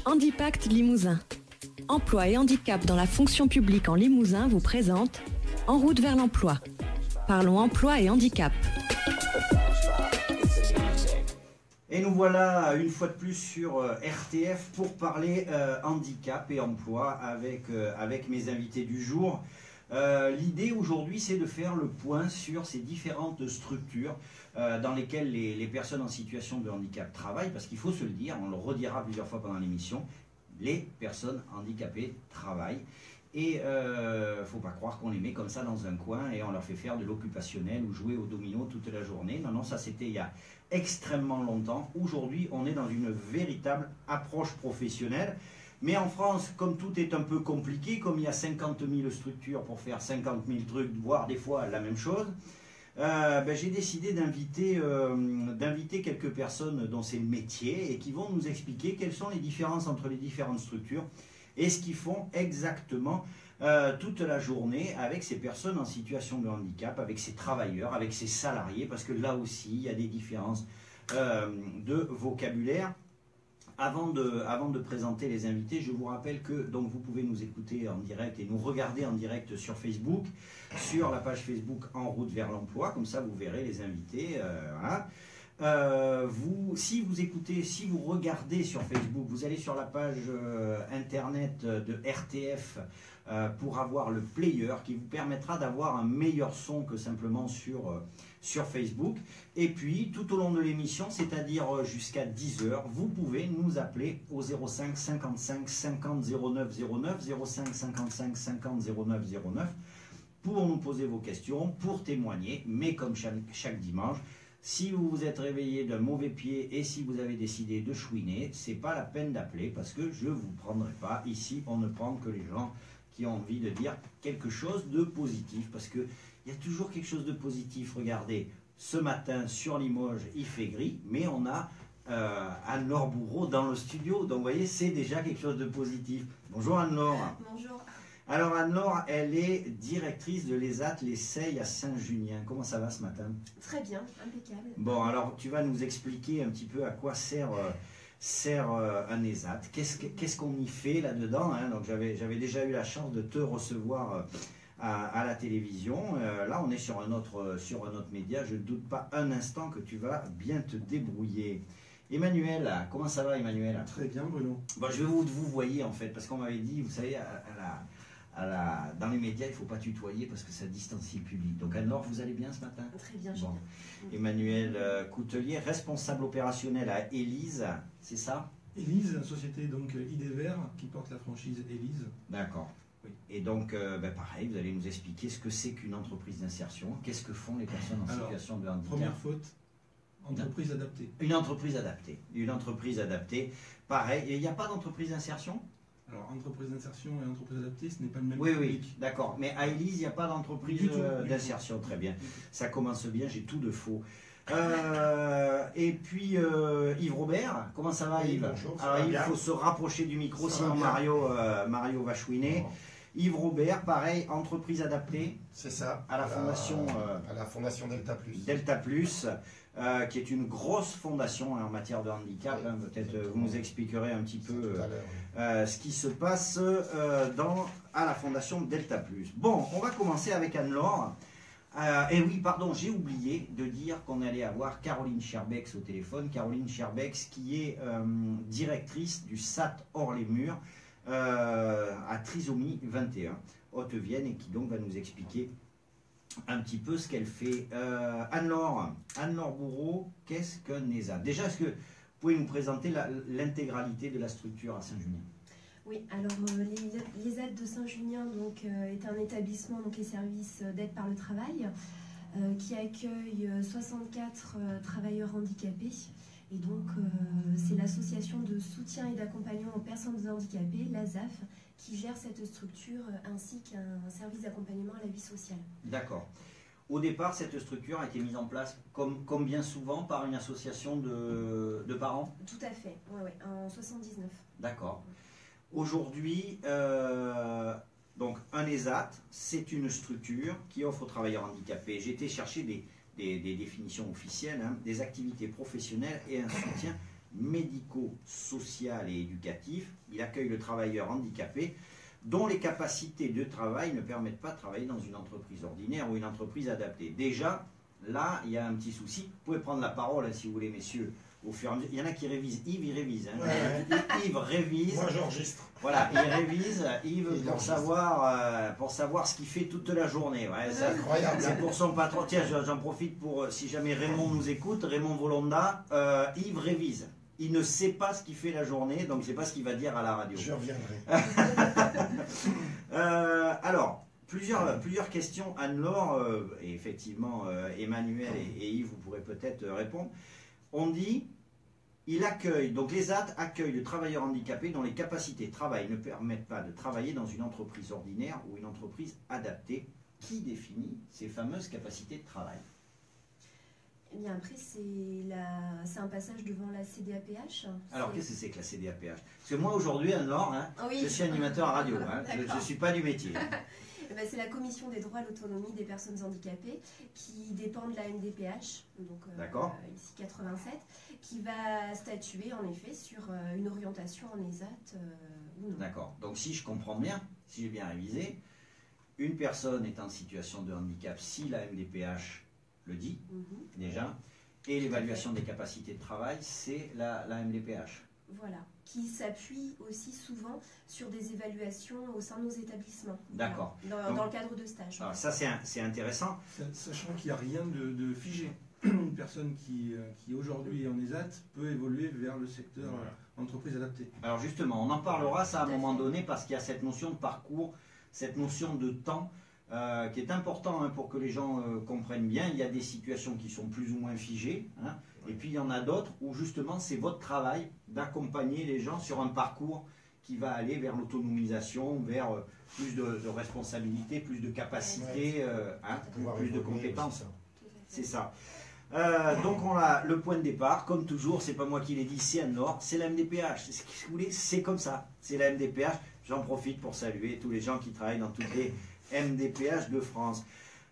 Handipact Limousin. Emploi et handicap dans la fonction publique en Limousin vous présente En route vers l'emploi. Parlons emploi et handicap. Et nous voilà une fois de plus sur RTF pour parler handicap et emploi avec mes invités du jour. L'idée aujourd'hui, c'est de faire le point sur ces différentes structures dans lesquelles les personnes en situation de handicap travaillent, parce qu'il faut se le dire, on le redira plusieurs fois pendant l'émission, les personnes handicapées travaillent. Et il ne faut pas croire qu'on les met comme ça dans un coin et on leur fait faire de l'occupationnel ou jouer au domino toute la journée. Non, non, ça c'était il y a extrêmement longtemps. Aujourd'hui, on est dans une véritable approche professionnelle. Mais en France, comme tout est un peu compliqué, comme il y a 50 000 structures pour faire 50 000 trucs, voire des fois la même chose, j'ai décidé d'inviter quelques personnes dont c'est le métier et qui vont nous expliquer quelles sont les différences entre les différentes structures et ce qu'ils font exactement toute la journée avec ces personnes en situation de handicap, avec ces travailleurs, avec ces salariés, parce que là aussi, il y a des différences de vocabulaire. Avant de présenter les invités, je vous rappelle que donc, vous pouvez nous écouter en direct et nous regarder en direct sur Facebook, sur la page Facebook En route vers l'emploi, comme ça vous verrez les invités. Si vous regardez sur Facebook, vous allez sur la page internet de RTF pour avoir le player qui vous permettra d'avoir un meilleur son que simplement sur Facebook. Et puis, tout au long de l'émission, c'est-à-dire jusqu'à 10h, vous pouvez nous appeler au 05 55 50 09 09, 05 55 50 09 09, pour nous poser vos questions, pour témoigner, mais comme chaque dimanche, si vous vous êtes réveillé d'un mauvais pied et si vous avez décidé de chouiner, c'est pas la peine d'appeler parce que je ne vous prendrai pas. Ici, on ne prend que les gens qui ont envie de dire quelque chose de positif, parce qu'il y a toujours quelque chose de positif. Regardez, ce matin sur Limoges, il fait gris, mais on a Anne-Laure Bourreau dans le studio. Donc vous voyez, c'est déjà quelque chose de positif. Bonjour Anne-Laure. Bonjour. Alors Anne-Laure, elle est directrice de l'ESAT, l'Essai à Saint-Junien. Comment ça va ce matin? Très bien, impeccable. Bon, alors tu vas nous expliquer un petit peu à quoi sert un ESAT. Qu'est-ce qu'on y fait là-dedans, hein? Donc j'avais déjà eu la chance de te recevoir à la télévision. Là, on est sur un autre média. Je ne doute pas un instant que tu vas bien te débrouiller. Emmanuel, comment ça va Emmanuel? Très bien Bruno. Bon, je vais vous voyez en fait, parce qu'on m'avait dit, vous savez, dans les médias, il ne faut pas tutoyer parce que ça distancie le public. Donc Anne-Laure, vous allez bien ce matin? Très bien, bon. Emmanuel Coutelier, responsable opérationnel à Élise, c'est ça? Élise, société donc IDEVER qui porte la franchise Élise. D'accord. Oui. Et donc, pareil, vous allez nous expliquer ce que c'est qu'une entreprise d'insertion. Qu'est-ce que font les personnes en situation de handicap? Première faute, entreprise adaptée. Une entreprise adaptée. Une entreprise adaptée. Pareil, il n'y a pas d'entreprise d'insertion? Alors, entreprise d'insertion et entreprise adaptée, ce n'est pas le même public. Oui, d'accord. Mais à Élise, il n'y a pas d'entreprise d'insertion. Très bien. Ça commence bien, j'ai tout de faux. Et puis, Yves Robert, comment ça va Yves? Bonjour, alors il faut se rapprocher du micro, sinon Mario va chouiner. Yves Robert, pareil, entreprise adaptée. C'est ça. À la fondation Delta Plus. Delta Plus, qui est une grosse fondation en matière de handicap. Hein, peut-être vous nous expliquerez un petit peu ce qui se passe à la fondation Delta Plus. Bon, on va commencer avec Anne-Laure. Et oui, pardon, j'ai oublié de dire qu'on allait avoir Caroline Scherbex au téléphone. Caroline Scherbex qui est directrice du SAT Hors-les-Murs à Trisomie 21, Haute-Vienne, et qui donc va nous expliquer un petit peu ce qu'elle fait. Anne-Laure Bourreau, qu'est-ce qu'un ESAT? Déjà, est-ce que vous pouvez nous présenter l'intégralité de la structure à Saint-Junien? Oui, alors l'ESAT de Saint-Junien est un établissement, donc les services d'aide par le travail, qui accueille 64 travailleurs handicapés. Et donc, c'est l'association de soutien et d'accompagnement aux personnes handicapées, l'ASAF, qui gère cette structure ainsi qu'un service d'accompagnement à la vie sociale. D'accord. Au départ, cette structure a été mise en place, comme bien souvent, par une association de parents? Tout à fait, ouais, en 79. D'accord. Aujourd'hui, donc un ESAT, c'est une structure qui offre aux travailleurs handicapés. J'ai été chercher des définitions officielles, hein, des activités professionnelles et un soutien médico-social et éducatif. Il accueille le travailleur handicapé dont les capacités de travail ne permettent pas de travailler dans une entreprise ordinaire ou une entreprise adaptée. Déjà, là, il y a un petit souci. Vous pouvez prendre la parole, hein, si vous voulez, messieurs, au fur et à mesure. Il y en a qui révisent. Yves, il révise. Hein. Ouais. Yves révise. Moi, j'enregistre. Voilà, il révise, Yves, pour savoir ce qu'il fait toute la journée. Ouais, C'est incroyable. c'est pour son patron. Tiens, j'en profite pour, si jamais Raymond nous écoute, Raymond Volonda, Yves révise. Il ne sait pas ce qu'il fait la journée, donc je ne sais pas ce qu'il va dire à la radio. Je reviendrai. Alors, plusieurs questions. Anne-Laure, et effectivement Emmanuel et Yves, vous pourrez peut-être répondre. On dit, il accueille, donc les ESAT accueillent le travailleur handicapé dont les capacités de travail ne permettent pas de travailler dans une entreprise ordinaire ou une entreprise adaptée. Qui définit ces fameuses capacités de travail? Eh bien après, c'est un passage devant la CDAPH. Alors, qu'est-ce que c'est que la CDAPH? Parce que moi, aujourd'hui, Anne-Laure, hein, Oui. je suis animateur à radio. Hein, je ne suis pas du métier. Hein. Eh ben, c'est la Commission des droits à l'autonomie des personnes handicapées qui dépend de la MDPH, donc ici 87, qui va statuer en effet sur une orientation en ESAT ou non. D'accord. Donc, si je comprends bien, si j'ai bien révisé, une personne est en situation de handicap si la MDPH le dit, déjà, et l'évaluation des capacités de travail, c'est la MDPH. Voilà, qui s'appuie aussi souvent sur des évaluations au sein de nos établissements. D'accord. Voilà, dans le cadre de stage. Alors ça, c'est intéressant. Sachant qu'il n'y a rien de figé. Une personne qui aujourd'hui est en ESAT peut évoluer vers le secteur entreprise adaptée. Alors justement, on en parlera ça à un moment donné parce qu'il y a cette notion de parcours, cette notion de temps qui est important hein, pour que les gens comprennent bien. Il y a des situations qui sont plus ou moins figées hein, et puis il y en a d'autres où justement c'est votre travail d'accompagner les gens sur un parcours qui va aller vers l'autonomisation, vers plus de responsabilité, plus de capacité, hein, plus de compétences. C'est ça. Donc on a le point de départ, comme toujours, c'est pas moi qui l'ai dit, c'est Anne-Laure, c'est la MDPH. Si vous voulez, c'est comme ça, c'est la MDPH. J'en profite pour saluer tous les gens qui travaillent dans toutes les MDPH de France.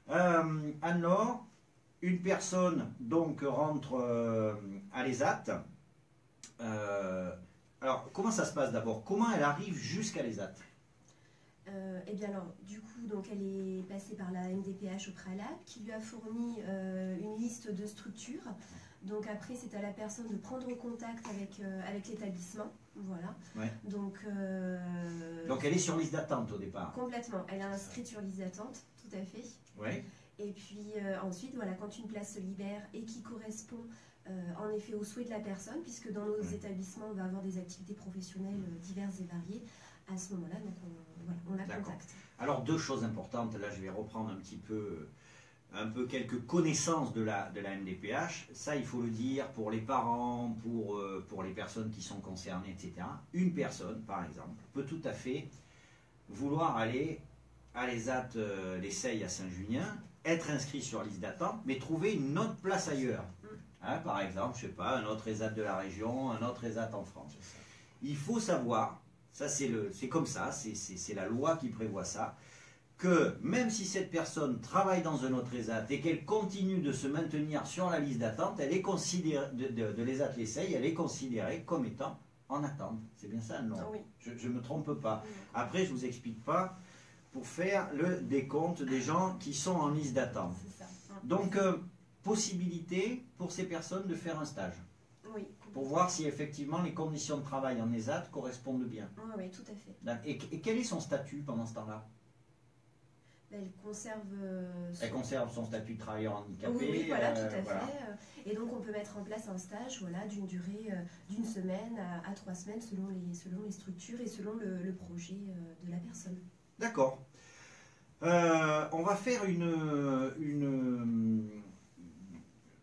Anne-Laure, une personne donc rentre à l'ESAT. Alors comment ça se passe d'abord? Comment elle arrive jusqu'à l'ESAT? Eh bien alors, du coup, donc elle est passée par la MDPH au préalable, qui lui a fourni une liste de structures. Donc après, c'est à la personne de prendre contact avec l'établissement. Voilà. Ouais. Donc elle est sur liste d'attente au départ. Complètement. Elle est inscrite sur liste d'attente, tout à fait. Ouais. Et puis ensuite, voilà, quand une place se libère et qui correspond en effet aux souhaits de la personne, puisque dans nos établissements, on va avoir des activités professionnelles diverses et variées. À ce moment-là, donc on la contacte. Alors deux choses importantes. Là, je vais reprendre un peu quelques connaissances de la MDPH. Ça, il faut le dire pour les parents, pour les personnes qui sont concernées, etc. Une personne, par exemple, peut tout à fait vouloir aller à l'ESAT l'Essai à Saint-Junien, être inscrit sur liste d'attente, mais trouver une autre place ailleurs. Hein, par exemple, je ne sais pas, un autre ESAT de la région, un autre ESAT en France. Il faut savoir, ça c'est comme ça, c'est la loi qui prévoit ça, que même si cette personne travaille dans un autre ESAT et qu'elle continue de se maintenir sur la liste d'attente, elle est considérée, de l'ESAT l'Essai, elle est considérée comme étant en attente. C'est bien ça, non? Oui. Je ne me trompe pas. Après, je ne vous explique pas pour faire le décompte des gens qui sont en liste d'attente. C'est ça. Donc, possibilité pour ces personnes de faire un stage. Oui. Pour voir si effectivement les conditions de travail en ESAT correspondent bien. Oui, tout à fait. Et quel est son statut pendant ce temps-là? Elle conserve son statut de travailleur handicapé. Oui, voilà, tout à fait. Et donc on peut mettre en place un stage d'une durée d'une semaine à 3 semaines selon les structures et selon le projet de la personne. D'accord. On va faire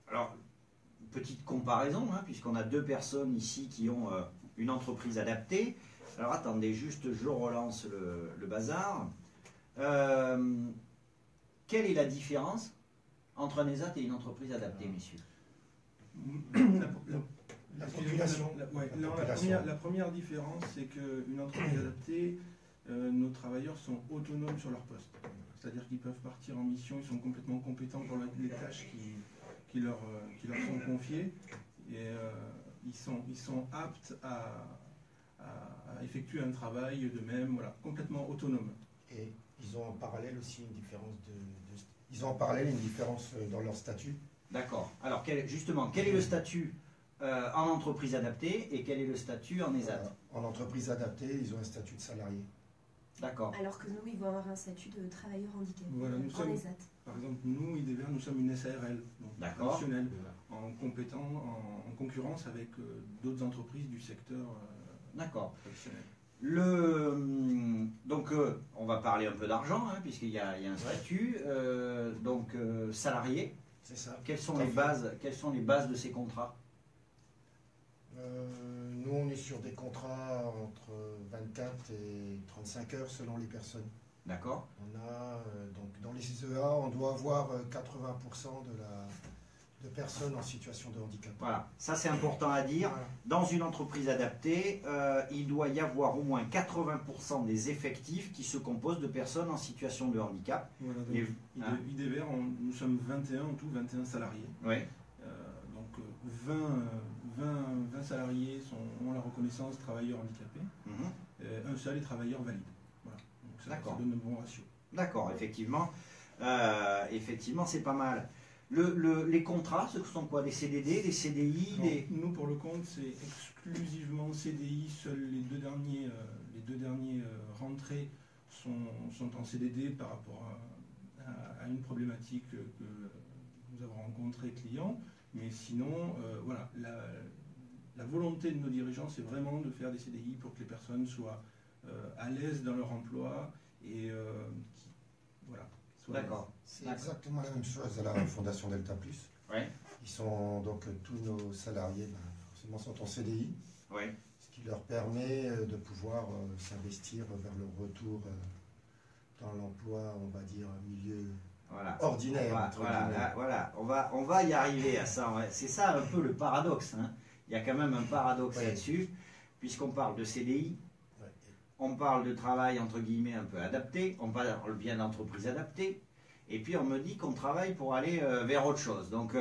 alors, petite comparaison, hein, puisqu'on a deux personnes ici qui ont une entreprise adaptée. Alors attendez, juste je relance le bazar. Quelle est la différence entre un ESAT et une entreprise adaptée, messieurs? La population. La première différence, c'est qu'une entreprise adaptée, nos travailleurs sont autonomes sur leur poste. C'est-à-dire qu'ils peuvent partir en mission, ils sont complètement compétents pour les tâches qui leur sont confiées. Et ils sont aptes à effectuer un travail de même, voilà, complètement autonome. Et ils ont en parallèle aussi une différence ils ont en parallèle une différence dans leur statut. D'accord. Alors, justement, quel est le statut en entreprise adaptée et quel est le statut en ESAT? En entreprise adaptée, ils ont un statut de salarié. D'accord. Alors que nous, ils vont avoir un statut de travailleur handicapé Voilà, nous en sommes, ESAT. par exemple, nous, IDVR, nous sommes une SARL, donc D'accord. professionnelle, en concurrence avec d'autres entreprises du secteur D'accord. professionnel. Donc, on va parler un peu d'argent, hein, puisqu'il y a un statut. Salarié. C'est ça. Quelles sont les bases de ces contrats? Nous, on est sur des contrats entre 24 et 35 heures selon les personnes. D'accord. On a, donc dans les ISEA, on doit avoir 80% de personnes en situation de handicap. Voilà, ça c'est important à dire. Voilà. Dans une entreprise adaptée, il doit y avoir au moins 80% des effectifs qui se composent de personnes en situation de handicap. Voilà, donc, IDVR, nous sommes 21 en tout, 21 salariés. Oui. Donc 20 salariés ont la reconnaissance travailleurs handicapés, un seul est travailleur valide. Voilà. Donc ça donne un bon ratio. D'accord, effectivement. Effectivement, c'est pas mal. Les contrats, ce sont quoi? Des CDD, des CDI? Nous, pour le compte, c'est exclusivement CDI. Seuls les deux derniers rentrées sont en CDD par rapport à une problématique que nous avons rencontrée client. Mais sinon, voilà, la volonté de nos dirigeants, c'est vraiment de faire des CDI pour que les personnes soient à l'aise dans leur emploi et voilà. D'accord. C'est exactement la même chose à la Fondation Delta Plus. Ouais. Ils sont donc tous nos salariés, forcément, sont en CDI. Ouais. Ce qui leur permet de pouvoir s'investir vers leur retour dans l'emploi, on va dire, milieu ordinaire. On va y arriver à ça. C'est ça un peu le paradoxe. Hein. Il y a quand même un paradoxe là-dessus, puisqu'on parle de CDI. On parle de travail entre guillemets un peu adapté, on parle bien d'entreprise adaptée, et puis on me dit qu'on travaille pour aller vers autre chose. Donc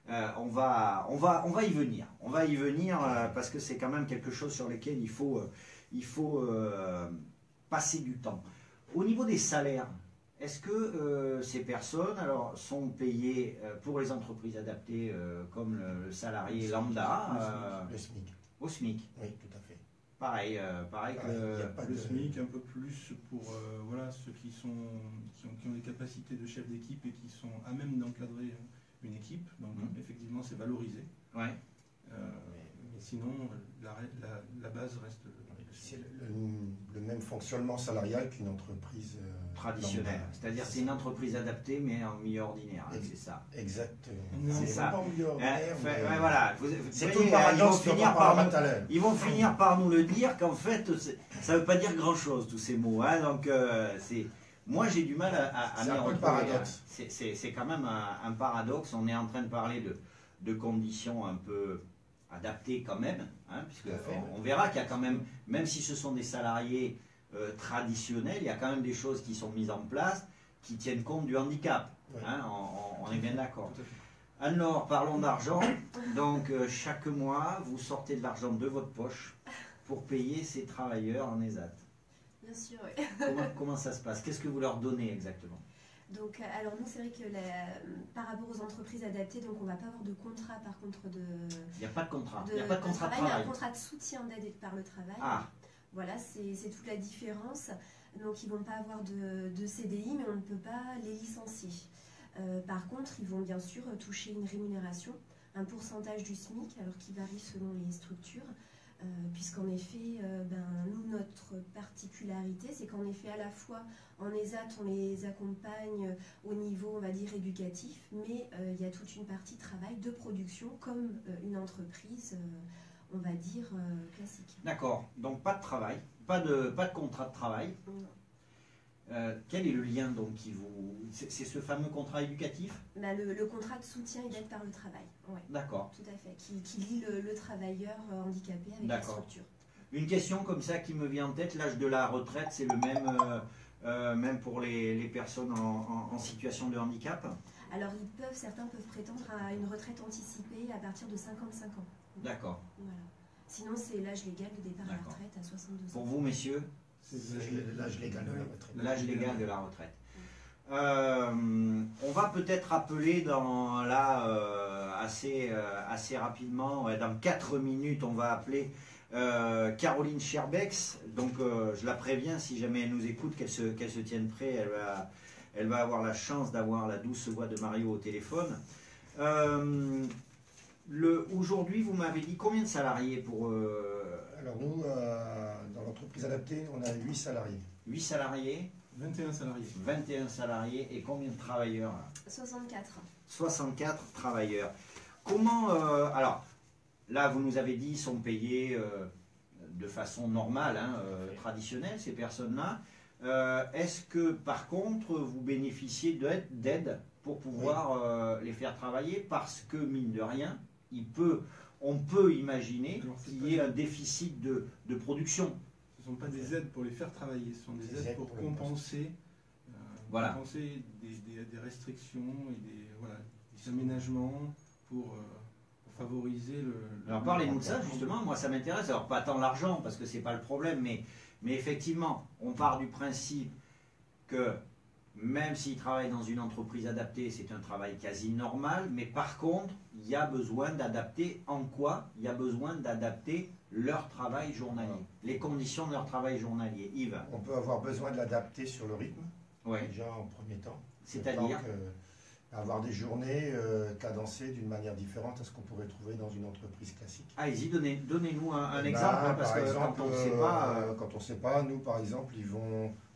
on va y venir. On va y venir parce que c'est quand même quelque chose sur lequel il faut passer du temps. Au niveau des salaires, est-ce que ces personnes sont payées pour les entreprises adaptées comme le salarié lambda le SMIC. Au SMIC? Oui, tout à fait. Pareil que le SMIC, un peu plus pour voilà, ceux qui ont des capacités de chef d'équipe et qui sont à même d'encadrer une équipe. Donc effectivement, c'est valorisé. Ouais. Mais sinon, la base reste... C'est le même fonctionnement salarial qu'une entreprise traditionnelle. C'est-à-dire c'est une entreprise adaptée mais en milieu ordinaire, c'est ça. Exactement. C'est ça. Pas en milieu ordinaire, voilà. C'est tout le paradoxe ils vont finir par nous le dire qu'en fait ça ne veut pas dire grand-chose tous ces mots. Hein, donc moi j'ai du mal à m'y retrouver. C'est quand même un paradoxe. On est en train de parler de conditions un peu adapté quand même, hein, puisque on verra qu'il y a quand même si ce sont des salariés traditionnels, il y a quand même des choses qui sont mises en place qui tiennent compte du handicap. Hein, on est bien d'accord. Alors, parlons d'argent. Donc, chaque mois, vous sortez de l'argent de votre poche pour payer ces travailleurs en ESAT. Bien sûr, oui. Comment ça se passe? Qu'est-ce que vous leur donnez exactement? Donc, alors nous, c'est vrai que par rapport aux entreprises adaptées, donc on ne va pas avoir de contrat par contre Il n'y a pas de contrat. Il n'y a pas de contrat de travail. Il y a travail. un contrat de soutien d'aide par le travail. Ah. Voilà, c'est toute la différence. Donc, ils ne vont pas avoir de CDI, mais on ne peut pas les licencier. Par contre, ils vont bien sûr toucher une rémunération, un pourcentage du SMIC, alors qui varie selon les structures. Puisqu'en effet, nous, notre particularité, c'est qu'en effet, à la fois en ESAT, on les accompagne au niveau, on va dire, éducatif, mais il y a toute une partie travail de production, comme une entreprise, on va dire, classique. D'accord, donc pas de travail, pas de contrat de travail. Non. Quel est le lien donc qui vous... C'est ce fameux contrat éducatif? Le contrat de soutien et d'aide par le travail, ouais. D'accord. Tout à fait, qui lie le travailleur handicapé avec la structure. Une question comme ça qui me vient en tête, l'âge de la retraite, c'est le même, même pour les personnes en situation de handicap? Alors certains peuvent prétendre à une retraite anticipée à partir de 55 ans. D'accord. Voilà. Sinon, c'est l'âge légal de départ à la retraite à 62 ans. Pour vous, messieurs? C'est l'âge légal de la retraite. L'âge légal de la retraite. On va peut-être rappeler assez rapidement, dans 4 minutes, on va appeler Caroline Scherbex. Donc je la préviens, si jamais elle nous écoute, qu'elle se tienne prête. Elle va avoir la chance d'avoir la douce voix de Mario au téléphone. Aujourd'hui, vous m'avez dit combien de salariés pour... Alors nous, dans l'entreprise adaptée, on a 8 salariés. 8 salariés. 21 salariés. 21 salariés et combien de travailleurs? 64. 64 travailleurs. Comment... alors, là, vous nous avez dit, ils sont payés de façon normale, traditionnelle, ces personnes-là. Est-ce que, par contre, vous bénéficiez d'aide pour pouvoir les faire travailler? Parce que, mine de rien, on peut imaginer qu'il y ait un déficit de production. Ce ne sont pas des aides pour les faire travailler, ce sont des aides pour compenser, compenser des restrictions et des aménagements pour favoriser le... Alors parlez-nous de ça justement, moi ça m'intéresse, alors pas tant l'argent parce que c'est pas le problème, mais effectivement on part du principe que même s'ils travaillent dans une entreprise adaptée, c'est un travail quasi normal, mais par contre il y a besoin d'adapter en quoi? Il y a besoin d'adapter leur travail journalier, les conditions de leur travail journalier. Yves? On peut avoir besoin de l'adapter sur le rythme, déjà en premier temps. C'est-à-dire avoir des journées cadencées d'une manière différente à ce qu'on pourrait trouver dans une entreprise classique. Allez-y, donnez-nous un exemple, parce que quand on ne sait pas... Quand on ne sait pas, nous par exemple,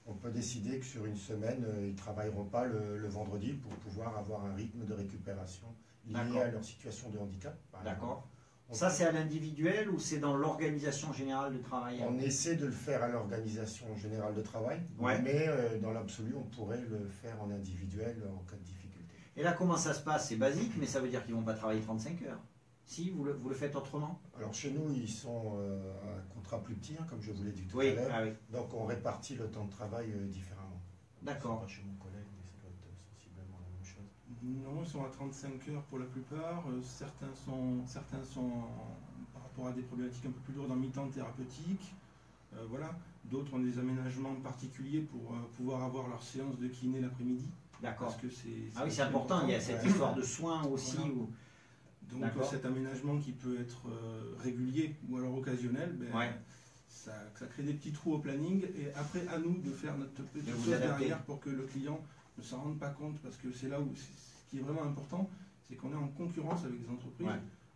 on peut décider que sur une semaine, ils ne travailleront pas le vendredi pour pouvoir avoir un rythme de récupération lié à leur situation de handicap. D'accord. Ça, c'est à l'individuel ou c'est dans l'organisation générale de travail? On essaie de le faire à l'organisation générale de travail, mais dans l'absolu, on pourrait le faire en individuel en cas de difficulté. Et là, comment ça se passe? C'est basique, mais ça veut dire qu'ils ne vont pas travailler 35 heures. Si, vous le faites autrement? Alors chez nous, ils sont à un contrat plus petit, comme je vous l'ai dit tout à l'heure. Donc on répartit le temps de travail différemment. D'accord. Chez mon collègue, mais ça doit être sensiblement la même chose. Non, ils sont à 35 heures pour la plupart. Certains sont par rapport à des problématiques un peu plus lourdes en mi-temps thérapeutique. D'autres ont des aménagements particuliers pour pouvoir avoir leur séance de kiné l'après-midi. D'accord. C'est important, il y a cette histoire de soins aussi. Donc cet aménagement qui peut être régulier ou alors occasionnel, ça crée des petits trous au planning et après à nous de faire notre petite chose derrière pour que le client ne s'en rende pas compte, parce que c'est là où ce qui est vraiment important, c'est qu'on est en concurrence avec des entreprises,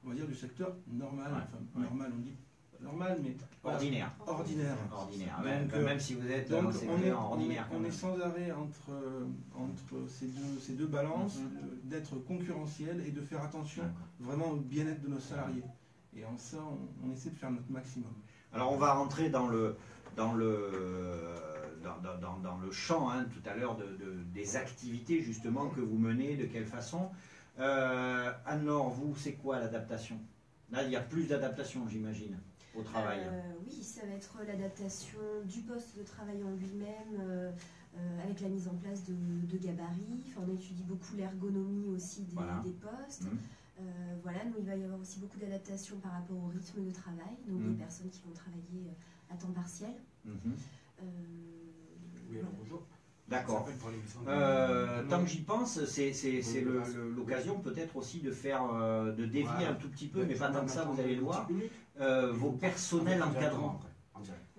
on va dire du secteur normal, normal, on dit normal, mais ordinaire. Ordinaire. Donc, même si vous êtes dans le secteur ordinaire. On est sans arrêt entre ces deux balances, d'être concurrentiel et de faire attention vraiment au bien-être de nos salariés. Et en ça, on essaie de faire notre maximum. Alors on va rentrer dans le champ tout à l'heure des activités justement que vous menez, de quelle façon. Anne-Laure, vous, c'est quoi l'adaptation? Là, il y a plus d'adaptation, j'imagine, au travail. Oui, ça va être l'adaptation du poste de travail en lui-même, avec la mise en place de gabarits. Enfin, on étudie beaucoup l'ergonomie aussi des postes. Nous, il va y avoir aussi beaucoup d'adaptation par rapport au rythme de travail, donc des personnes qui vont travailler à temps partiel. Bonjour. D'accord. Tant que j'y pense, c'est l'occasion peut-être aussi de dévier un tout petit peu, mais pas tant que ça, vous allez le voir, vos personnels encadrants.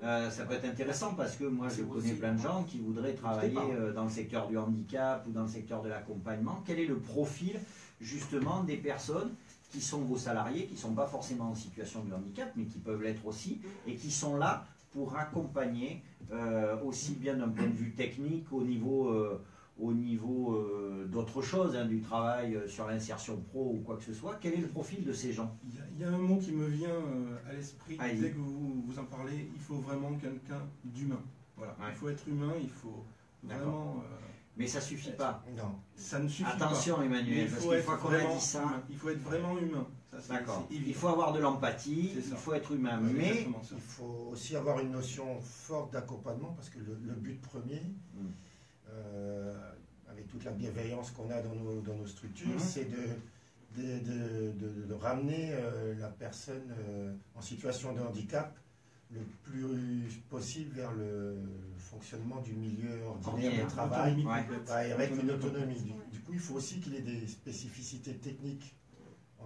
Ça peut être intéressant parce que moi je connais plein de gens qui voudraient travailler dans le secteur du handicap ou dans le secteur de l'accompagnement. Quel est le profil justement des personnes qui sont vos salariés, qui ne sont pas forcément en situation de handicap, mais qui peuvent l'être aussi, et qui sont là pour accompagner aussi bien d'un point de vue technique au niveau d'autres choses, du travail sur l'insertion pro ou quoi que ce soit. Quel est le profil de ces gens? Il y a un mot qui me vient à l'esprit dès que vous en parlez. Il faut vraiment quelqu'un d'humain. Voilà. Il faut être humain, il faut vraiment... mais ça ne suffit pas. Non. Ça ne suffit pas. Attention Emmanuel, parce qu'une fois qu'on a dit ça... Il faut être vraiment humain. D'accord. Il faut avoir de l'empathie, il faut être humain, mais il faut aussi avoir une notion forte d'accompagnement, parce que le but premier, avec toute la bienveillance qu'on a dans nos structures, c'est de ramener la personne en situation de handicap le plus possible vers le fonctionnement du milieu ordinaire de travail, avec une autonomie. Du coup, il faut aussi qu'il ait des spécificités techniques.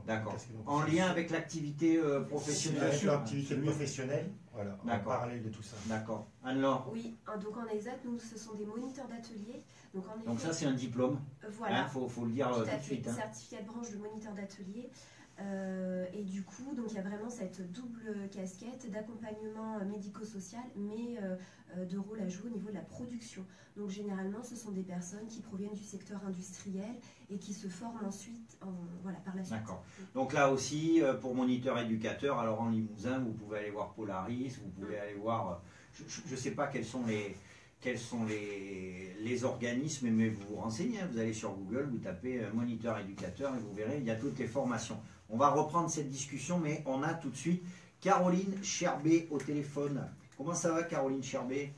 D'accord. En lien avec l'activité professionnelle. Avec l'activité professionnelle, voilà, en parallèle de tout ça. D'accord. Anne-Laure? Oui, donc en exact, nous, ce sont des moniteurs d'atelier. Donc ça, c'est un diplôme. Voilà. Faut le dire tout de suite. Certificat de branche de moniteur d'atelier. Et du coup, donc il y a vraiment cette double casquette d'accompagnement médico-social, mais de rôle à jouer au niveau de la production. Donc généralement, ce sont des personnes qui proviennent du secteur industriel et qui se forment ensuite par la suite. D'accord. Donc là aussi, pour moniteur éducateur, alors en Limousin, vous pouvez aller voir Polaris, vous pouvez aller voir, je ne sais pas quels sont les organismes, mais vous vous renseignez, vous allez sur Google, vous tapez moniteur éducateur et vous verrez, il y a toutes les formations. On va reprendre cette discussion, mais on a tout de suite Caroline Cherbet au téléphone. Comment ça va, Caroline Cherbet?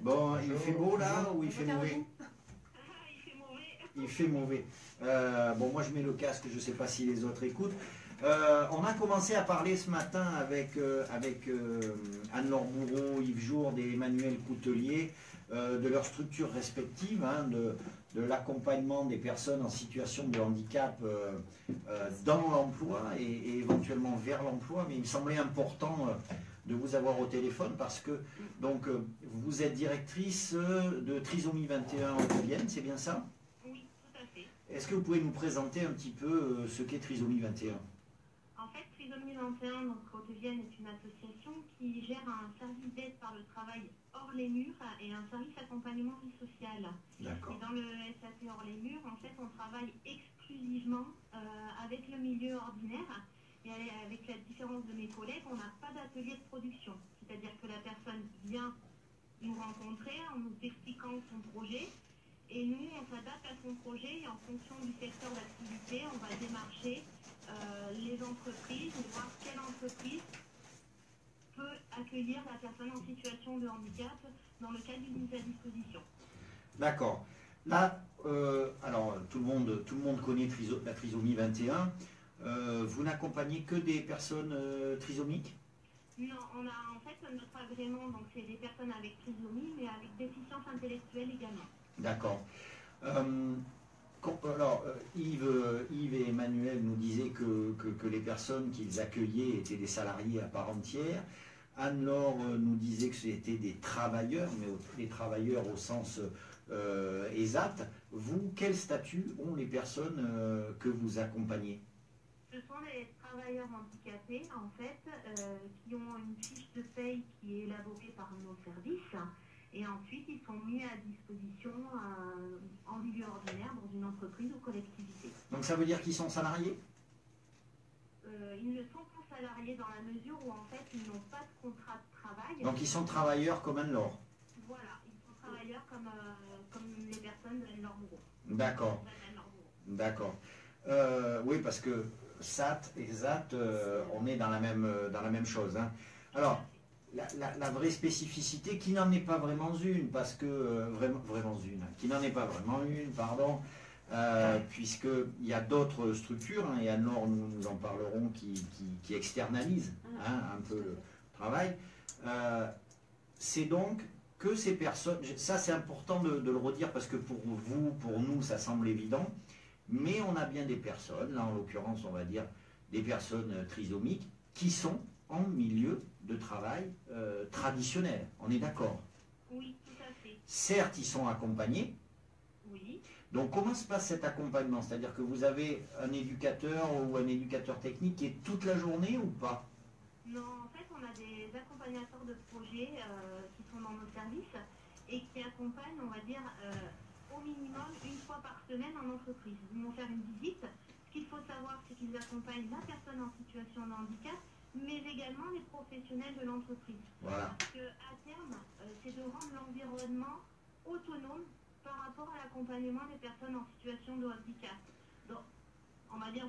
Bon, il fait beau là ou il fait mauvais? Il fait mauvais. Bon, moi je mets le casque, je ne sais pas si les autres écoutent. On a commencé à parler ce matin avec Anne-Laure Bourreau, Yves Jourde et Emmanuel Coutelier de leurs structures respectives, de l'accompagnement des personnes en situation de handicap dans l'emploi et éventuellement vers l'emploi. Mais il me semblait important de vous avoir au téléphone parce que donc, vous êtes directrice de Trisomie 21 en Haute-Vienne, c'est bien ça? Oui, tout à fait. Est-ce que vous pouvez nous présenter un petit peu ce qu'est Trisomie 21? En fait, Trisomie 21, donc Haute-Vienne, est une association qui gère un service d'aide par le travail hors les murs et un service accompagnement vie sociale. D'accord. Et dans le SAT hors les murs, en fait, on travaille exclusivement avec le milieu ordinaire. Et avec la différence de mes collègues, on n'a pas d'atelier de production. C'est-à-dire que la personne vient nous rencontrer en nous expliquant son projet. Et nous, on s'adapte à son projet et en fonction du secteur d'activité, on va démarcher les entreprises et voir quelle entreprise peut accueillir la personne en situation de handicap dans le cadre d'une mise à disposition. D'accord. Là, alors tout le monde connaît la trisomie 21. Vous n'accompagnez que des personnes trisomiques? Non, on a en fait notre agrément, donc c'est des personnes avec trisomie, mais avec déficience intellectuelle également. D'accord. Alors, Yves et Emmanuel nous disaient que les personnes qu'ils accueillaient étaient des salariés à part entière. Anne-Laure nous disait que c'était des travailleurs, mais des travailleurs au sens ESAT. Vous, quel statut ont les personnes que vous accompagnez? Ce sont des travailleurs handicapés, en fait, qui ont une fiche de paye qui est élaborée par nos services. Et ensuite, ils sont mis à disposition en milieu ordinaire dans une entreprise ou collectivité. Donc ça veut dire qu'ils sont salariés? Ils ne sont pas salariés dans la mesure où, en fait, ils n'ont pas de contrat de travail. Donc ils sont travailleurs comme Anne-Laure? Voilà, ils sont travailleurs comme les personnes de Anne-Laure Bourreau. D'accord. D'accord. Oui, parce que SAT et ZAT, on est dans la même chose. Hein. Alors, la vraie spécificité, qui n'en est pas vraiment une, parce que qui n'en est pas vraiment une, pardon, puisqu'il y a d'autres structures, hein, et Anne-Laure nous en parlerons, qui externalisent un peu le travail. C'est donc que ces personnes, ça c'est important de le redire, parce que pour vous, pour nous, ça semble évident, mais on a bien des personnes, là en l'occurrence on va dire des personnes trisomiques, qui sont en milieu de travail traditionnel. On est d'accord? Oui, tout à fait. Certes, ils sont accompagnés. Oui. Donc comment se passe cet accompagnement? C'est-à-dire que vous avez un éducateur ou un éducateur technique qui est toute la journée ou pas? Non, en fait, on a des accompagnateurs de projets qui sont dans nos services et qui accompagnent, on va dire, au minimum une fois par semaine en entreprise. Ils vont faire une visite. Ce qu'il faut savoir, c'est qu'ils accompagnent la personne en situation de handicap, mais également les professionnels de l'entreprise. Voilà. Parce qu'à terme, c'est de rendre l'environnement autonome par rapport à l'accompagnement des personnes en situation de handicap. Donc, on va dire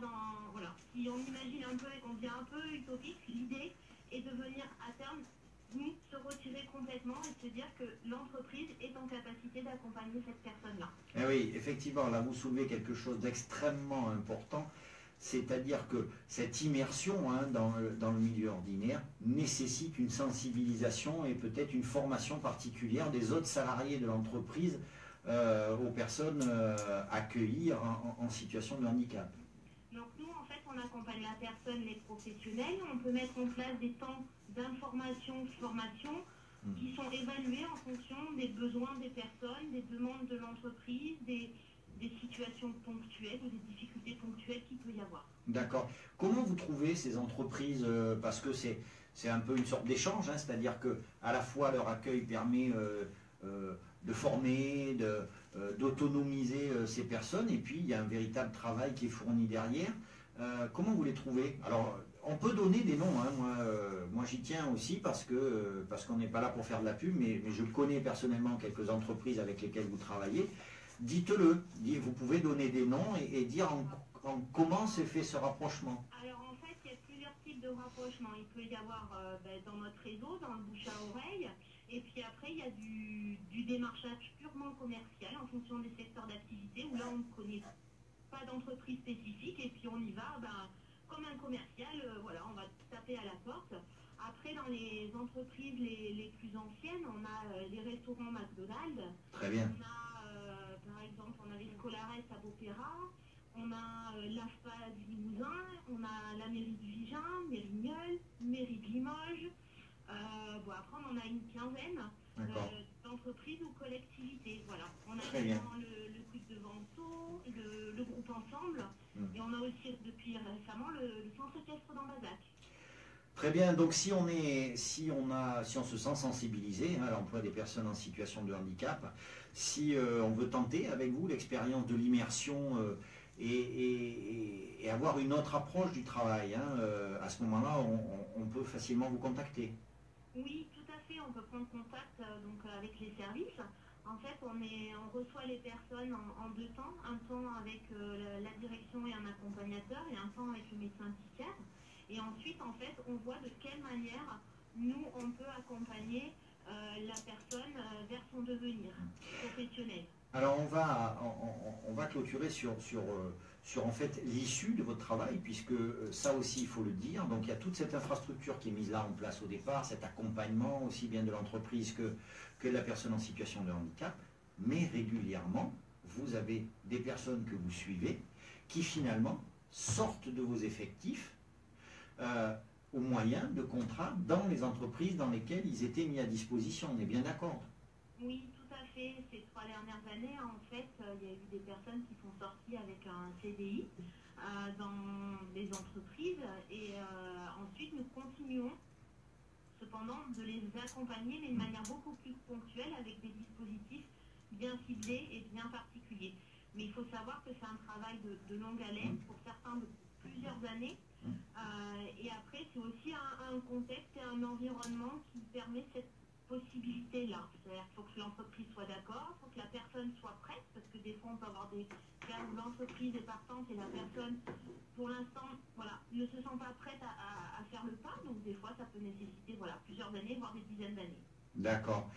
voilà, si on imagine un peu et qu'on devient un peu utopique, l'idée est de venir à terme nous, se retirer complètement et se dire que l'entreprise est en capacité d'accompagner cette personne-là. Eh oui, effectivement, là vous soulevez quelque chose d'extrêmement important, c'est-à-dire que cette immersion dans le milieu ordinaire nécessite une sensibilisation et peut-être une formation particulière des autres salariés de l'entreprise aux personnes accueillies en situation de handicap. Donc nous, en fait, on accompagne la personne, les professionnels, on peut mettre en place des temps d'information, formation, qui sont évalués en fonction des besoins des personnes, des demandes de l'entreprise, des situations ponctuelles ou des difficultés ponctuelles qu'il peut y avoir. D'accord. Comment vous trouvez ces entreprises, parce que c'est un peu une sorte d'échange, c'est-à-dire que à la fois leur accueil permet de former, d'autonomiser ces personnes, et puis il y a un véritable travail qui est fourni derrière. Comment vous les trouvez? Alors, on peut donner des noms, moi j'y tiens aussi parce qu'on n'est pas là pour faire de la pub, mais je connais personnellement quelques entreprises avec lesquelles vous travaillez. Dites-le, vous pouvez donner des noms et dire comment s'est fait ce rapprochement. Alors en fait, il y a plusieurs types de rapprochements. Il peut y avoir dans notre réseau, dans le bouche à oreille, et puis après il y a du démarchage purement commercial en fonction des secteurs d'activité où là on ne connaît pas d'entreprise spécifique et puis on y va comme un commercial, voilà, on va taper à la porte. Après, dans les entreprises les plus anciennes, on a les restaurants McDonald's. Très bien. On a, par exemple, on a les Scolares à Beaupéra, on a l'AFPA du Limousin, on a la mairie du Vigin, Mérignoles, mairie de Limoges. Après, on en a une quinzaine d'entreprises ou collectivités. Voilà. On a également le truc de Vanto, le groupe Ensemble, et on a aussi depuis récemment le centre équestre d'Ambazac. Très bien, donc si on se sent sensibilisé à l'emploi des personnes en situation de handicap, si on veut tenter avec vous l'expérience de l'immersion et avoir une autre approche du travail, à ce moment-là, on peut facilement vous contacter. Oui, tout à fait, on peut prendre contact avec les services. En fait, on reçoit les personnes en deux temps, un temps avec la direction et un accompagnateur et un temps avec le médecin psychiatre. Et ensuite, en fait, on voit de quelle manière nous, on peut accompagner la personne vers son devenir professionnel. Alors, on va clôturer sur en fait l'issue de votre travail, puisque ça aussi, il faut le dire. Donc, il y a toute cette infrastructure qui est mise là en place au départ, cet accompagnement aussi bien de l'entreprise que de la personne en situation de handicap. Mais régulièrement, vous avez des personnes que vous suivez qui finalement sortent de vos effectifs au moyen de contrats dans les entreprises dans lesquelles ils étaient mis à disposition. On est bien d'accord? Oui, tout à fait. Ces 3 dernières années, en fait, il y a eu des personnes qui sont sorties avec un CDI dans des entreprises et ensuite nous continuons cependant de les accompagner mais de manière beaucoup plus ponctuelle avec des dispositifs bien ciblés et bien particuliers. Mais il faut savoir que c'est un travail de longue haleine, pour certains de plusieurs années. Et après, c'est aussi un contexte et un environnement qui permet cette possibilité-là. C'est-à-dire qu'il faut que l'entreprise soit d'accord, il faut que la personne soit prête, parce que des fois, on peut avoir des cas où l'entreprise est partante et la personne, pour l'instant, ne se sent pas prête à faire le pas. Donc, des fois, ça peut nécessiter plusieurs années, voire des dizaines d'années. D'accord.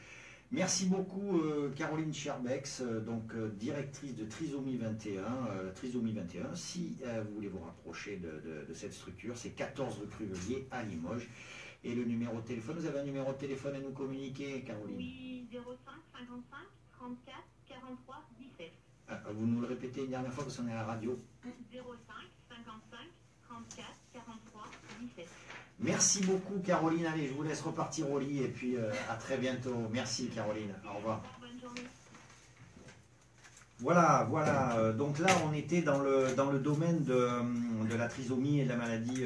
Merci beaucoup Caroline Scherbex, directrice de Trisomie 21. Trisomie 21, si vous voulez vous rapprocher de cette structure, c'est 14 rue Cruvelier à Limoges. Et le numéro de téléphone, vous avez un numéro de téléphone à nous communiquer, Caroline? Oui, 05 55 34 43 17. Vous nous le répétez une dernière fois parce qu'on est à la radio. 05 55 34 43 17. Merci beaucoup Caroline, allez je vous laisse repartir au lit et puis à très bientôt. Merci Caroline, au revoir. Bonne journée. Voilà, donc là on était dans le domaine de la trisomie et de la maladie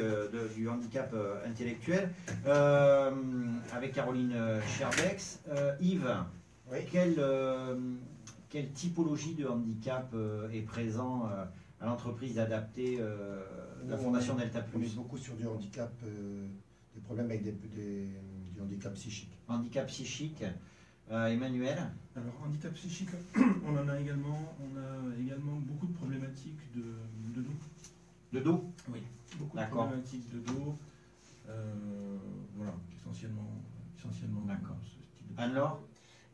du handicap intellectuel avec Caroline Scherbex. Yves, oui. Quelle typologie de handicap est présent à l'entreprise adaptée la Fondation Delta Plus? On est beaucoup sur du handicap, des problèmes avec du handicap psychique. Handicap psychique, Emmanuel? Alors, handicap psychique, on a également beaucoup de problématiques de dos. De dos? Oui, beaucoup de problématiques de dos, essentiellement essentiellement ce type de... Anne-Laure?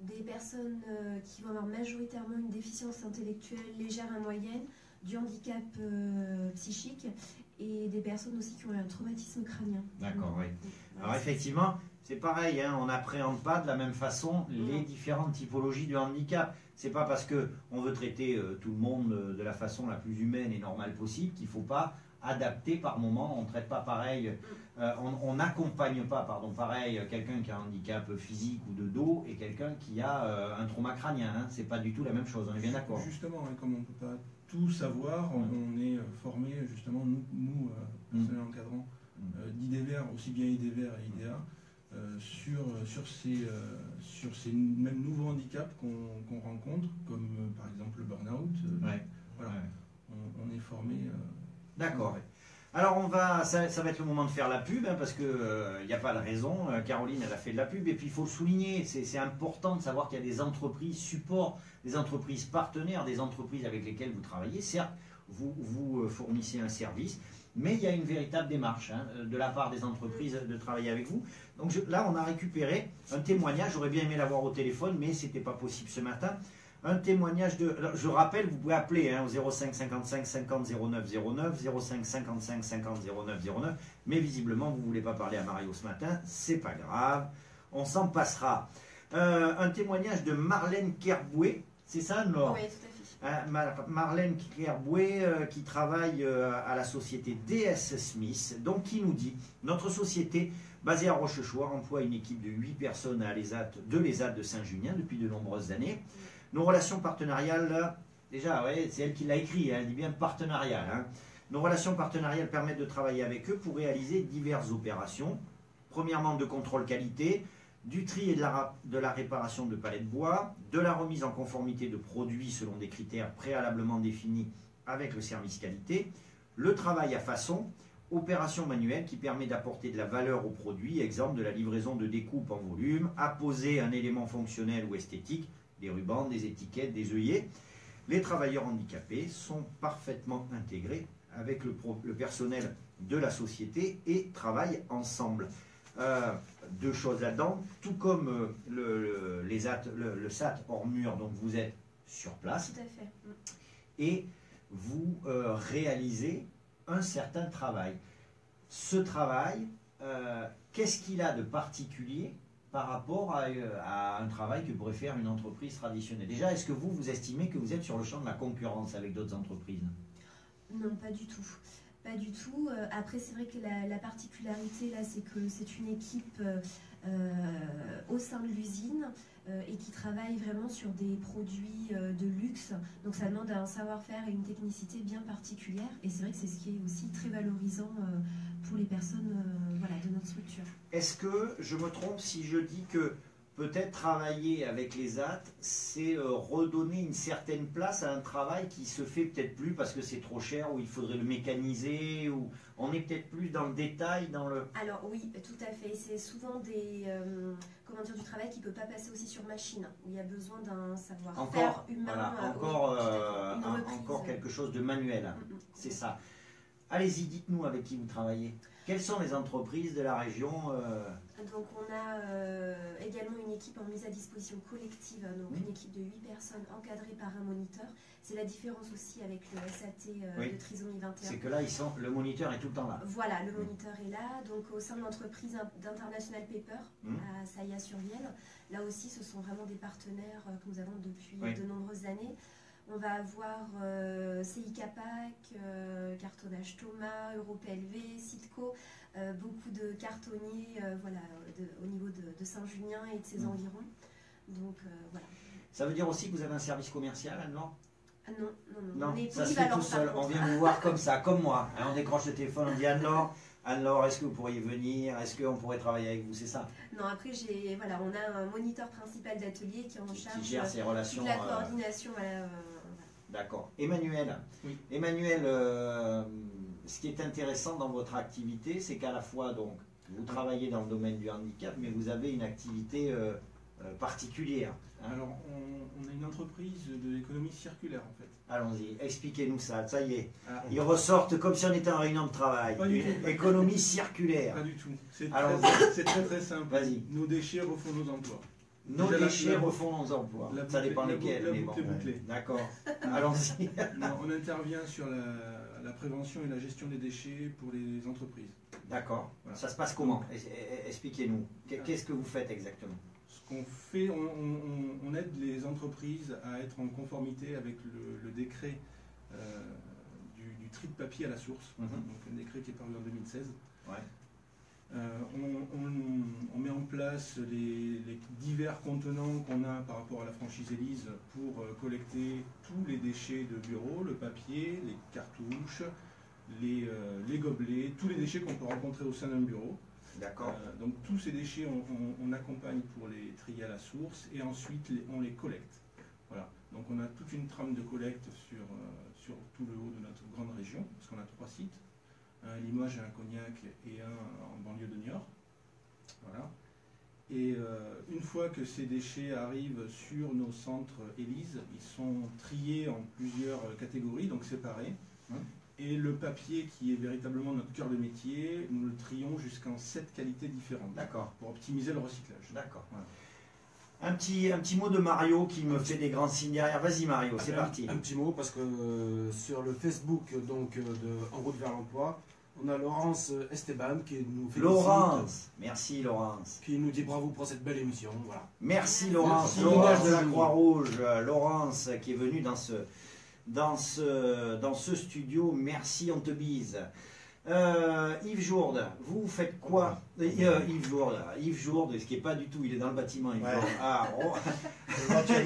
Des personnes qui vont avoir majoritairement une déficience intellectuelle légère à moyenne, du handicap psychique et des personnes aussi qui ont un traumatisme crânien. D'accord, oui. Voilà. Alors effectivement, c'est pareil, hein, on n'appréhende pas de la même façon les différentes typologies de handicap. C'est pas parce qu'on veut traiter tout le monde de la façon la plus humaine et normale possible qu'il ne faut pas adapter par moment. On ne traite pas pareil, on n'accompagne pas, pardon, pareil, quelqu'un qui a un handicap physique ou de dos et quelqu'un qui a un trauma crânien. Hein. C'est pas du tout la même chose, on est bien d'accord. Justement, hein, comme on ne peut pas tout savoir, on est formé justement, nous personnels encadrants, d'IDVR, aussi bien IDVR et IDA, sur ces mêmes nouveaux handicaps qu'on rencontre, comme par exemple le burn-out. Voilà. On est formé. D'accord. Alors ça va être le moment de faire la pub, hein, parce qu'il n'y a pas de raison. Caroline, elle a fait de la pub, et puis il faut le souligner, c'est important de savoir qu'il y a des entreprises support, des entreprises partenaires, des entreprises avec lesquelles vous travaillez. Certes, vous fournissez un service, mais il y a une véritable démarche de la part des entreprises de travailler avec vous. Donc là, on a récupéré un témoignage, j'aurais bien aimé l'avoir au téléphone, mais ce n'était pas possible ce matin. Un témoignage de... Je rappelle, vous pouvez appeler au 05 55 50 09 09, 05 55 50 09 09, mais visiblement, vous ne voulez pas parler à Mario ce matin, c'est pas grave, on s'en passera. Un témoignage de Marlène Kerboué, c'est ça, Laure? Oui, tout à fait. Marlène Kerboué, qui travaille à la société DS Smith, donc qui nous dit « Notre société, basée à Rochechouart, emploie une équipe de 8 personnes de l'ESAT de Saint-Junien depuis de nombreuses années. Nos relations partenariales, déjà, ouais, c'est elle qui l'a écrit, elle dit bien partenarial. Hein. Nos relations partenariales permettent de travailler avec eux pour réaliser diverses opérations. Premièrement, de contrôle qualité, du tri et de la réparation de palettes de bois, de la remise en conformité de produits selon des critères préalablement définis avec le service qualité, le travail à façon, opération manuelle qui permet d'apporter de la valeur au produit, exemple de la livraison de découpes en volume, apposer un élément fonctionnel ou esthétique, des rubans, des étiquettes, des œillets. Les travailleurs handicapés sont parfaitement intégrés avec le personnel de la société et travaillent ensemble. Deux choses là-dedans, tout comme le SAT hors mur, donc vous êtes sur place. Tout à fait. Et vous réalisez un certain travail. Ce travail, qu'est-ce qu'il a de particulier par rapport à un travail que pourrait faire une entreprise traditionnelle? Déjà, est-ce que vous estimez que vous êtes sur le champ de la concurrence avec d'autres entreprises? Non, pas du tout. Pas du tout. Après, c'est vrai que la particularité, là, c'est que c'est une équipe au sein de l'usine et qui travaille vraiment sur des produits de luxe. Donc, ça demande un savoir-faire et une technicité bien particulière. Et c'est vrai que c'est ce qui est aussi très valorisant pour les personnes de notre structure. Est-ce que je me trompe si je dis que peut-être travailler avec les AT, c'est redonner une certaine place à un travail qui se fait peut-être plus parce que c'est trop cher, ou il faudrait le mécaniser, ou on est peut-être plus dans le détail, dans le... Alors oui, tout à fait. C'est souvent du travail qui ne peut pas passer aussi sur machine, où il y a besoin d'un savoir-faire humain. Voilà, encore quelque chose de manuel, c'est ça. Allez-y, dites-nous avec qui vous travaillez. Quelles sont les entreprises de la région Donc on a également une équipe en mise à disposition collective, donc une équipe de 8 personnes encadrées par un moniteur. C'est la différence aussi avec le SAT de Trisomie 21. C'est que là, le moniteur est tout le temps là. Voilà, le moniteur est là. Donc au sein de l'entreprise d'International Paper à Saillat-sur-Vienne, là aussi ce sont vraiment des partenaires que nous avons depuis de nombreuses années. On va avoir CI Capac, Cartonnage Thomas, EuroPLV, Citco, beaucoup de cartonniers au niveau de Saint-Junien et de ses environs. Donc voilà. Ça veut dire aussi que vous avez un service commercial, Anne-Laure? Non, on est ça se fait tout seul. On vient vous voir comme ça, comme moi. On décroche le téléphone, on dit Anne-Laure, est-ce que vous pourriez venir? Est-ce qu'on pourrait travailler avec vous? C'est ça? Non, après, on a un moniteur principal d'atelier qui est en charge qui gère ses relations, de la coordination. D'accord. Emmanuel, Emmanuel, ce qui est intéressant dans votre activité, c'est qu'à la fois, donc, vous travaillez dans le domaine du handicap, mais vous avez une activité particulière. Hein. Alors, on a une entreprise de l'économie circulaire, en fait. Allons-y, expliquez-nous ça. Ça y est, Ah, ils ressortent comme si on était en réunion de travail. Pas du tout. Économie circulaire. Pas du tout. C'est Allons-y. très très simple. Vas-y. Nos déchets refont nos emplois. Nos Déjà, déchets refont nos emplois. Ça dépend lesquels. La mais boucle bon. est bouclée. D'accord. Allons-y. Non, on intervient sur la prévention et la gestion des déchets pour les entreprises. D'accord. Voilà. Ça se passe comment? Expliquez-nous. Qu'est-ce que vous faites exactement? Ce qu'on fait, on aide les entreprises à être en conformité avec le décret du tri de papier à la source, donc un décret qui est paru en 2016. Ouais. On met en place les divers contenants qu'on a par rapport à la franchise Élise pour collecter tous les déchets de bureau, le papier, les cartouches, les gobelets, tous les déchets qu'on peut rencontrer au sein d'un bureau. D'accord. Donc tous ces déchets, on accompagne pour les trier à la source et ensuite on les collecte. Voilà. Donc on a toute une trame de collecte sur tout le haut de notre grande région, parce qu'on a 3 sites. Un à Limoges, un à Cognac et un en banlieue de Niort. Voilà. Et une fois que ces déchets arrivent sur nos centres Élise, ils sont triés en plusieurs catégories, donc séparés. Et le papier, qui est véritablement notre cœur de métier, nous le trions jusqu'en 7 qualités différentes. D'accord. Pour optimiser le recyclage. D'accord. Voilà. Un petit mot de Mario qui me fait des grands signes derrière. Vas-y Mario, c'est parti. Un petit mot parce que sur le Facebook donc de En route vers l'emploi, on a Laurence Esteban qui nous félicite. Laurence, merci Laurence. Qui nous dit bravo pour cette belle émission. Voilà. Merci Laurence. Merci. Laurence de la Croix-Rouge. Laurence qui est venue dans ce studio. Merci, on te bise. Yves Jourde, vous faites quoi? Yves Jourde, ce qui n'est pas du tout, il est dans le bâtiment. Yves Jourde. Ah,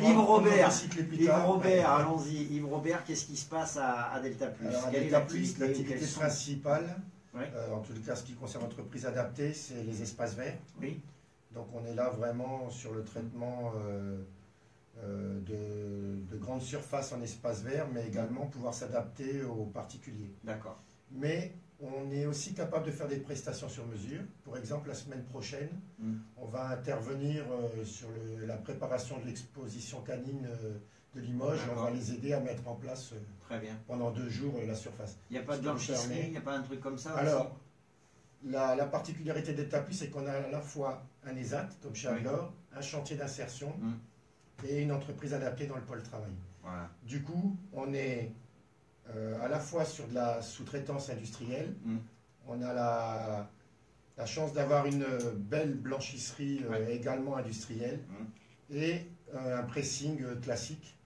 Yves Robert, allons-y. Yves Robert, qu'est-ce qui se passe à Delta Plus? Alors, à Delta Plus, l'activité principale, en tout cas ce qui concerne l'entreprise adaptée, c'est les espaces verts. Oui. Donc on est là vraiment sur le traitement de grandes surfaces en espaces verts, mais également pouvoir s'adapter aux particuliers. D'accord. Mais on est aussi capable de faire des prestations sur mesure. Pour exemple, la semaine prochaine, on va intervenir sur la préparation de l'exposition canine de Limoges. On va les aider à mettre en place très bien. Pendant 2 jours la surface. Il n'y a pas de blanchisserie, il n'y a pas un truc comme ça? Alors, la particularité d'Delta Plus, c'est qu'on a à la fois un ESAT, comme chez Aglor, un chantier d'insertion et une entreprise adaptée dans le pôle travail. Voilà. Du coup, on est à la fois sur de la sous-traitance industrielle, on a la chance d'avoir une belle blanchisserie également industrielle et un pressing classique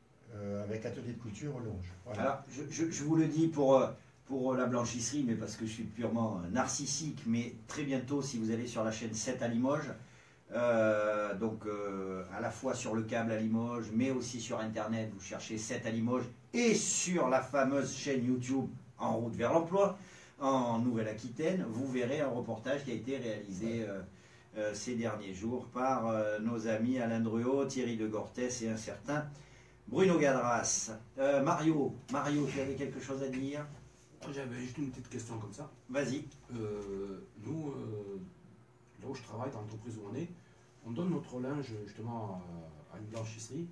avec atelier de couture au longe. Voilà. Alors, je vous le dis pour la blanchisserie, mais parce que je suis purement narcissique, mais très bientôt, si vous allez sur la chaîne 7 à Limoges, donc à la fois sur le câble à Limoges, mais aussi sur Internet, vous cherchez 7 à Limoges, et sur la fameuse chaîne YouTube En route vers l'emploi, en Nouvelle-Aquitaine, vous verrez un reportage qui a été réalisé ces derniers jours par nos amis Alain Druot, Thierry de Gortès et un certain Bruno Gadras. Mario, tu avais quelque chose à dire? J'avais juste une petite question comme ça. Vas-y. Nous, là où je travaille, dans l'entreprise où on donne notre linge justement à une blanchisserie.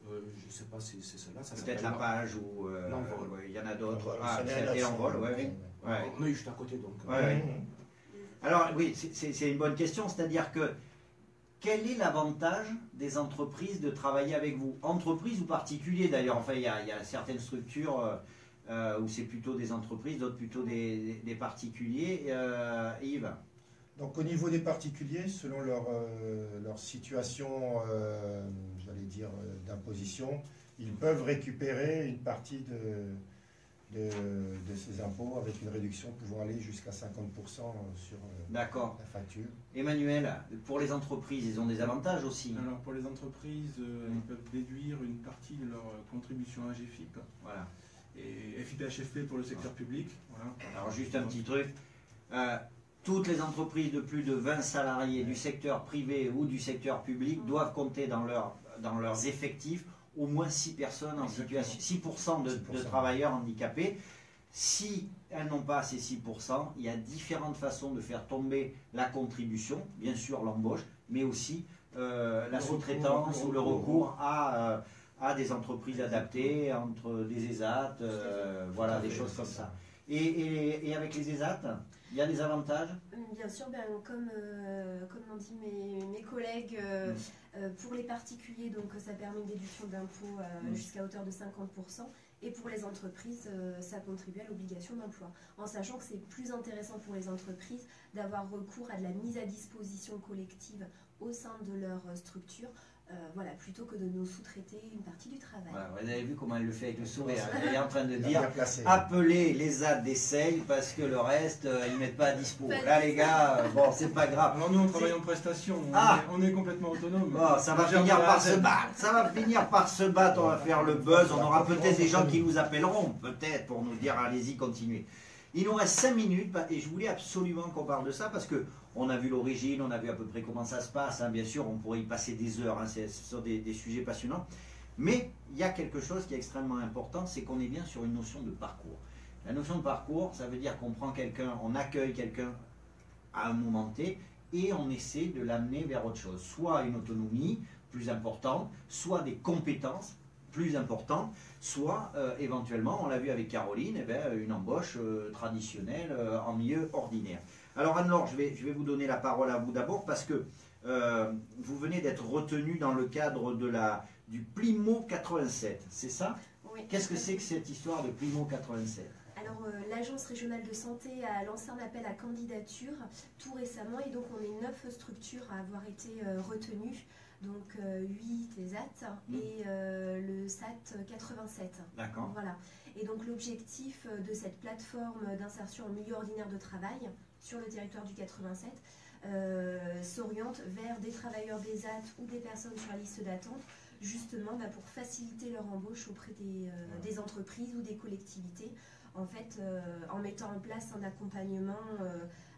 Je ne sais pas si c'est cela. Peut-être la page ou il y en a d'autres. Ah, c'était l'envol, oui. On est juste à côté donc. Alors oui, c'est une bonne question, c'est-à-dire que quel est l'avantage des entreprises de travailler avec vous? Entreprises ou particuliers d'ailleurs? Enfin, il y a certaines structures où c'est plutôt des entreprises, d'autres plutôt des particuliers. Yves? Donc au niveau des particuliers, selon leur situation, j'allais dire, d'imposition, ils peuvent récupérer une partie de ces impôts avec une réduction pouvant aller jusqu'à 50% sur la facture. Emmanuel, pour les entreprises, ils ont des avantages aussi? Alors pour les entreprises, ils peuvent déduire une partie de leur contribution à AGFIP. Voilà. Et FIPHFP pour le secteur public. Voilà. Alors juste un petit truc. Toutes les entreprises de plus de 20 salariés du secteur privé ou du secteur public doivent compter dans leurs effectifs au moins 6 personnes en situation, 6% de travailleurs handicapés. Si elles n'ont pas ces 6%, il y a différentes façons de faire tomber la contribution, bien sûr l'embauche, mais aussi la sous-traitance ou le recours à des entreprises adaptées, entre des ESAT, voilà, des choses comme ça. Et avec les ESAT, il y a des avantages? Bien sûr, comme l'ont dit mes collègues, pour les particuliers, donc ça permet une déduction d'impôt jusqu'à hauteur de 50%, et pour les entreprises, ça contribue à l'obligation d'emploi. En sachant que c'est plus intéressant pour les entreprises d'avoir recours à de la mise à disposition collective au sein de leur structure, voilà, plutôt que de nous sous-traiter une partie du travail. Voilà, vous avez vu comment elle le fait avec le sourire. Elle est en train de dire appelez les ZAD d'Essay parce que le reste, ils ne mettent pas à dispo. Là, les gars, bon, c'est pas grave. Alors, nous, on travaille en prestation. On est complètement autonome. Bon, ça va finir par se battre. Ça va finir par se battre. On va faire le buzz. On aura peut-être des gens qui nous appelleront, peut-être, pour nous dire allez-y, continuez. Il nous reste 5 minutes et je voulais absolument qu'on parle de ça parce que on a vu l'origine, on a vu à peu près comment ça se passe. Hein, bien sûr, on pourrait y passer des heures. Hein, ce sont des sujets passionnants. Mais il y a quelque chose qui est extrêmement important, c'est qu'on est bien sur une notion de parcours. La notion de parcours, ça veut dire qu'on prend quelqu'un, on accueille quelqu'un à un moment T et on essaie de l'amener vers autre chose. Soit une autonomie plus importante, soit des compétences plus importantes, soit éventuellement, on l'a vu avec Caroline, une embauche traditionnelle en milieu ordinaire. Alors Anne-Laure, je vais vous donner la parole à vous d'abord parce que vous venez d'être retenue dans le cadre du Plimo 87, c'est ça? Oui. Qu'est-ce que c'est que cette histoire de Plimo 87? Alors, l'Agence régionale de santé a lancé un appel à candidature tout récemment et donc on est 9 structures à avoir été retenues. Donc 8 ESAT et le SAT 87. D'accord. Voilà. Et donc l'objectif de cette plateforme d'insertion en milieu ordinaire de travail sur le territoire du 87 s'oriente vers des travailleurs d'ESAT ou des personnes sur la liste d'attente, justement pour faciliter leur embauche auprès des entreprises ou des collectivités, en fait, en mettant en place un accompagnement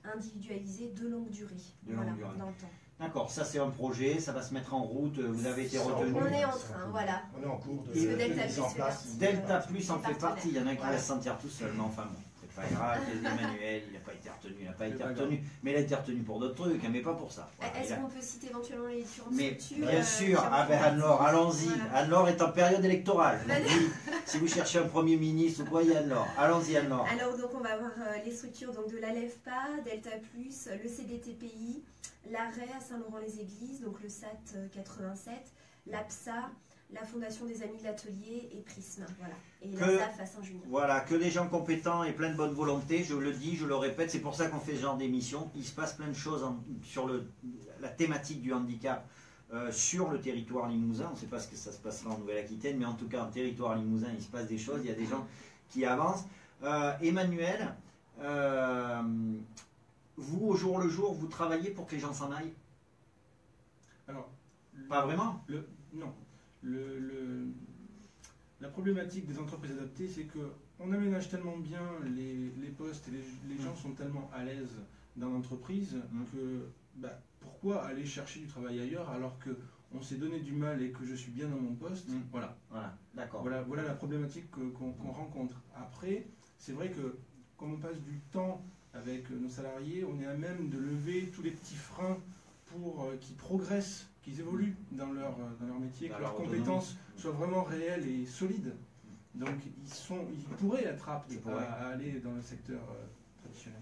individualisé de longue durée, dans le temps. D'accord, ça c'est un projet, ça va se mettre en route, vous avez été retenu. On est en train, voilà. On est en cours de mise en place. Delta Plus en fait partie, il y en a un qui va se sentir tout seul, mais enfin bon, c'est pas grave, Emmanuel, il n'a pas été retenu, mais il a été retenu pour d'autres trucs, mais pas pour ça. Voilà, est-ce qu'on peut citer éventuellement les différentes structures? Bien sûr, Anne-Laure, allons-y. Voilà. Anne-Laure est en période électorale. Si vous cherchez un Premier ministre ou quoi, il y a Anne-Laure. Allons-y Anne-Laure. Alors donc on va avoir les structures donc, de l'ALEFPA, Delta Plus, le CDTPI, l'ARREA à Saint-Laurent-les-Églises, donc le SAT 87, l'APSA, la Fondation des Amis de l'Atelier et Prisme, voilà. Et la SAF à Saint-Junien. Voilà, que des gens compétents et plein de bonne volonté, je le dis, je le répète, c'est pour ça qu'on fait ce genre d'émission. Il se passe plein de choses sur la thématique du handicap sur le territoire limousin. On ne sait pas ce que ça se passera en Nouvelle-Aquitaine, mais en tout cas en territoire limousin, il se passe des choses, il y a des gens qui avancent. Emmanuel, vous, au jour le jour, vous travaillez pour que les gens s'en aillent? Alors, pas vraiment? Non. La problématique des entreprises adaptées, c'est qu'on aménage tellement bien les postes et les gens sont tellement à l'aise dans l'entreprise que pourquoi aller chercher du travail ailleurs alors qu'on s'est donné du mal et que je suis bien dans mon poste? Voilà, d'accord. Voilà la problématique qu'on rencontre. Après, c'est vrai que comme on passe du temps avec nos salariés, on est à même de lever tous les petits freins pour qu'ils progressent, qu'ils évoluent dans leur métier, que leurs compétences soient vraiment réelles et solides. Donc ils pourraient être aptes à aller dans le secteur traditionnel.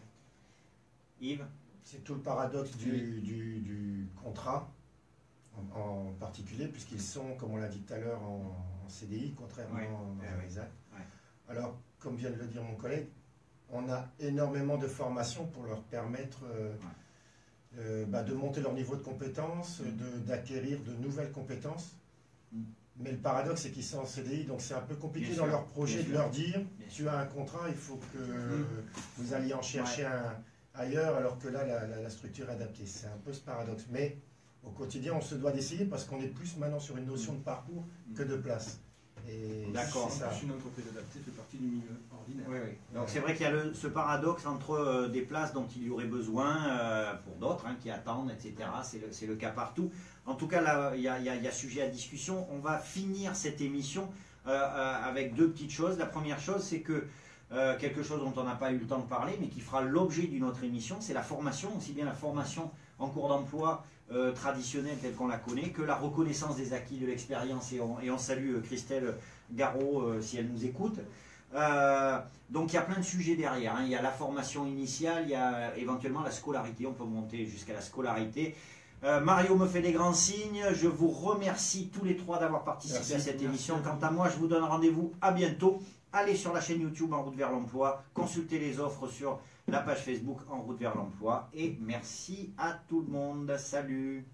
Yves? C'est tout le paradoxe du contrat en particulier, puisqu'ils sont, comme on l'a dit tout à l'heure, en CDI, contrairement à ESAT. Alors, comme vient de le dire mon collègue, on a énormément de formations pour leur permettre de monter leur niveau de compétences, d'acquérir de nouvelles compétences. Mais le paradoxe, c'est qu'ils sont en CDI, donc c'est un peu compliqué dans leur projet de leur dire tu as un contrat, il faut que vous alliez en chercher un ailleurs, alors que là, la structure est adaptée. C'est un peu ce paradoxe. Mais au quotidien, on se doit d'essayer parce qu'on est plus maintenant sur une notion de parcours que de place. D'accord. Une entreprise adaptée fait partie du milieu ordinaire. Oui. Donc c'est vrai qu'il y a ce paradoxe entre des places dont il y aurait besoin pour d'autres qui attendent, etc. C'est le cas partout. En tout cas, là, il y a sujet à discussion. On va finir cette émission avec deux petites choses. La première chose, c'est que quelque chose dont on n'a pas eu le temps de parler, mais qui fera l'objet d'une autre émission, c'est la formation, aussi bien la formation en cours d'emploi traditionnelle telle qu'on la connaît, que la reconnaissance des acquis de l'expérience, et on salue Christelle Garot si elle nous écoute. Donc il y a plein de sujets derrière, hein. Il y a la formation initiale, il y a éventuellement la scolarité, on peut monter jusqu'à la scolarité. Mario me fait des grands signes, je vous remercie tous les trois d'avoir participé à cette émission. Quant à moi, je vous donne rendez-vous à bientôt. Allez sur la chaîne YouTube En route vers l'emploi, consultez les offres sur la page Facebook En route vers l'emploi, et merci à tout le monde, salut.